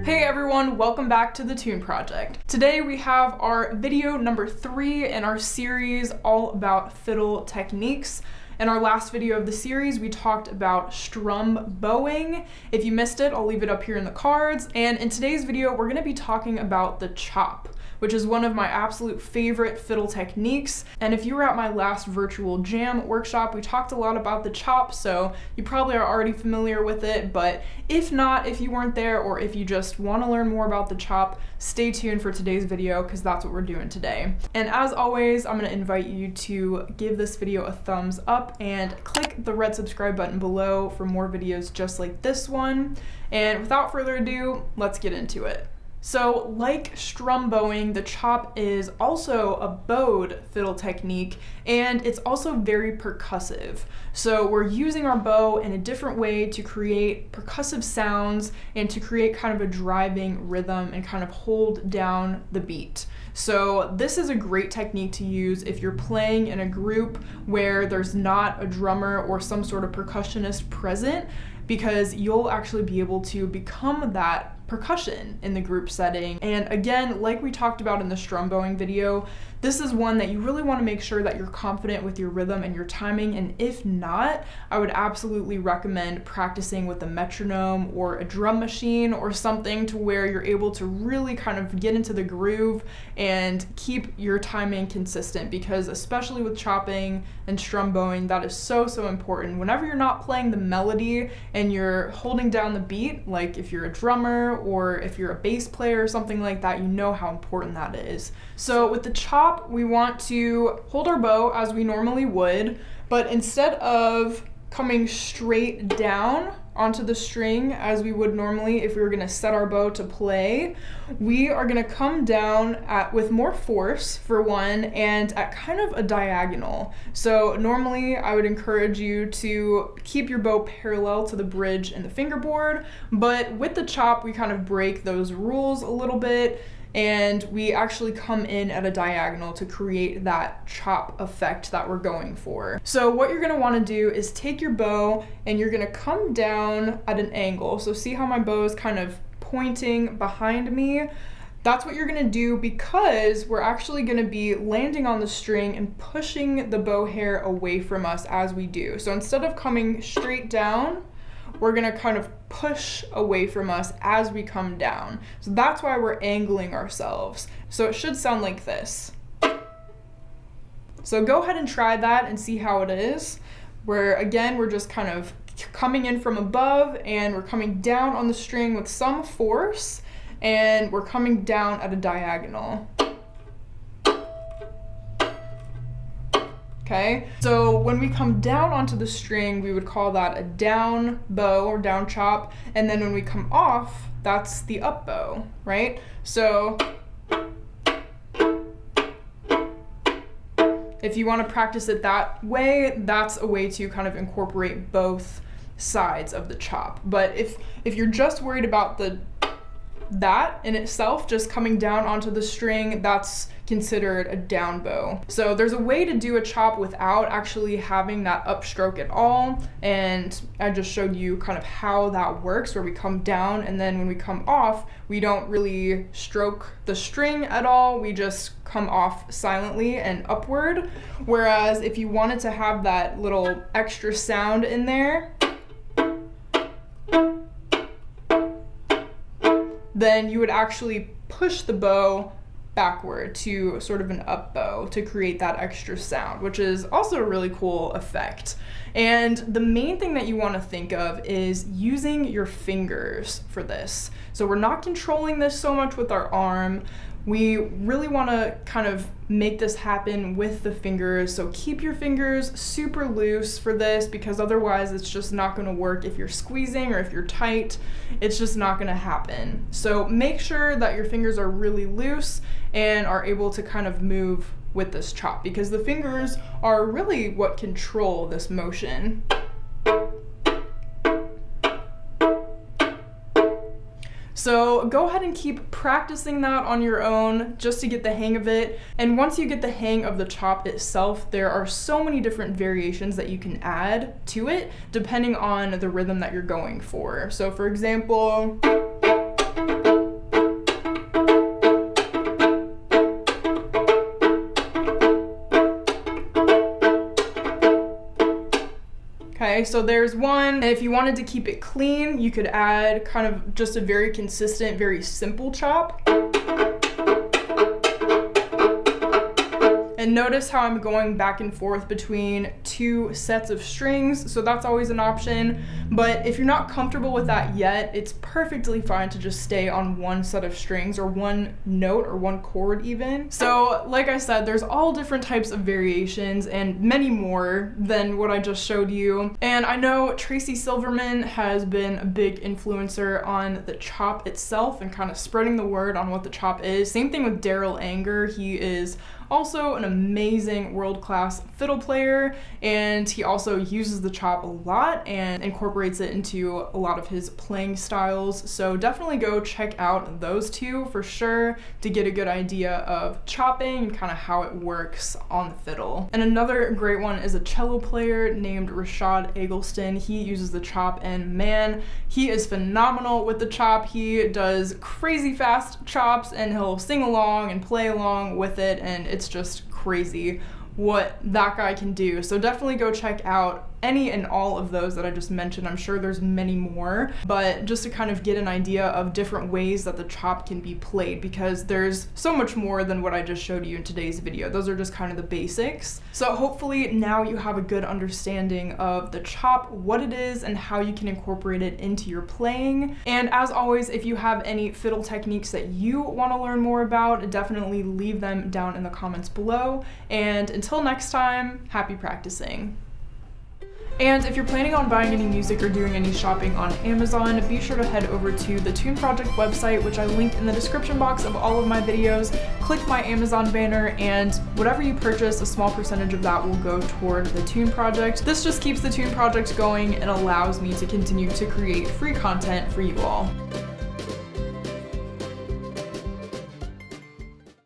Hey everyone, welcome back to the Tune Project. Today we have our video number 3 in our series all about fiddle techniques. In our last video of the series, we talked about strum bowing. If you missed it, I'll leave it up here in the cards. And in today's video, we're gonna be talking about the chop, which is one of my absolute favorite fiddle techniques. And if you were at my last virtual jam workshop, we talked a lot about the chop, so you probably are already familiar with it, but if not, if you weren't there, or if you just want to learn more about the chop, stay tuned for today's video, because that's what we're doing today. And as always, I'm going to invite you to give this video a thumbs up and click the red subscribe button below for more videos just like this one. And without further ado, let's get into it. So like strum bowing, the chop is also a bowed fiddle technique, and it's also very percussive. So we're using our bow in a different way to create percussive sounds and to create kind of a driving rhythm and kind of hold down the beat. So this is a great technique to use if you're playing in a group where there's not a drummer or some sort of percussionist present, because you'll actually be able to become that percussion in the group setting. And again, like we talked about in the strum bowing video, this is one that you really want to make sure that you're confident with your rhythm and your timing, and if not, I would absolutely recommend practicing with a metronome or a drum machine or something to where you're able to really kind of get into the groove and keep your timing consistent, because especially with chopping and strum bowing, that is so important. Whenever you're not playing the melody and you're holding down the beat, like if you're a drummer or if you're a bass player or something like that, you know how important that is. So with the chop, we want to hold our bow as we normally would, but instead of coming straight down onto the string as we would normally if we were going to set our bow to play, we are going to come down with more force for one, and at kind of a diagonal. So normally I would encourage you to keep your bow parallel to the bridge and the fingerboard, but with the chop we kind of break those rules a little bit, and we actually come in at a diagonal to create that chop effect that we're going for. So what you're gonna wanna do is take your bow and you're gonna come down at an angle. So see how my bow is kind of pointing behind me? That's what you're gonna do, because we're actually gonna be landing on the string and pushing the bow hair away from us as we do. So instead of coming straight down, we're gonna kind of push away from us as we come down. So that's why we're angling ourselves. So it should sound like this. So go ahead and try that and see how it is, where again, we're just kind of coming in from above and we're coming down on the string with some force, and we're coming down at a diagonal. Okay, so when we come down onto the string, we would call that a down bow or down chop, and then when we come off, that's the up bow, right? So if you want to practice it that way, that's a way to kind of incorporate both sides of the chop. But if you're just worried about that in itself, just coming down onto the string, that's considered a down bow. So there's a way to do a chop without actually having that upstroke at all, and I just showed you kind of how that works, where we come down and then when we come off, we don't really stroke the string at all, we just come off silently and upward. Whereas if you wanted to have that little extra sound in there, then you would actually push the bow backward to sort of an up bow to create that extra sound, which is also a really cool effect. And the main thing that you want to think of is using your fingers for this. So we're not controlling this so much with our arm. We really want to kind of make this happen with the fingers, so keep your fingers super loose for this, because otherwise it's just not going to work. If you're squeezing or if you're tight, it's just not going to happen. So make sure that your fingers are really loose and are able to kind of move with this chop, because the fingers are really what control this motion. So go ahead and keep practicing that on your own just to get the hang of it. And once you get the hang of the chop itself, there are so many different variations that you can add to it depending on the rhythm that you're going for. So for example, Okay, so there's one. And if you wanted to keep it clean, you could add kind of just a very consistent, very simple chop. And notice how I'm going back and forth between two sets of strings, so that's always an option. But if you're not comfortable with that yet, it's perfectly fine to just stay on one set of strings or one note or one chord even. So like I said, there's all different types of variations and many more than what I just showed you. And I know Tracy Silverman has been a big influencer on the chop itself and kind of spreading the word on what the chop is. Same thing with Darol Anger. He is also an amazing world-class fiddle player, and he also uses the chop a lot and incorporates it into a lot of his playing styles. So definitely go check out those two for sure to get a good idea of chopping and kind of how it works on the fiddle. And another great one is a cello player named Rushad Eggleston. He uses the chop, and man, he is phenomenal with the chop. He does crazy fast chops and he'll sing along and play along with it, and it's just crazy what that guy can do. So definitely go check out any and all of those that I just mentioned. I'm sure there's many more, but just to kind of get an idea of different ways that the chop can be played, because there's so much more than what I just showed you in today's video. Those are just kind of the basics. So hopefully now you have a good understanding of the chop, what it is, and how you can incorporate it into your playing. And as always, if you have any fiddle techniques that you want to learn more about, definitely leave them down in the comments below. And until next time, happy practicing. And if you're planning on buying any music or doing any shopping on Amazon, be sure to head over to the Tune Project website, which I linked in the description box of all of my videos. Click my Amazon banner, and whatever you purchase, a small percentage of that will go toward the Tune Project. This just keeps the Tune Project going and allows me to continue to create free content for you all.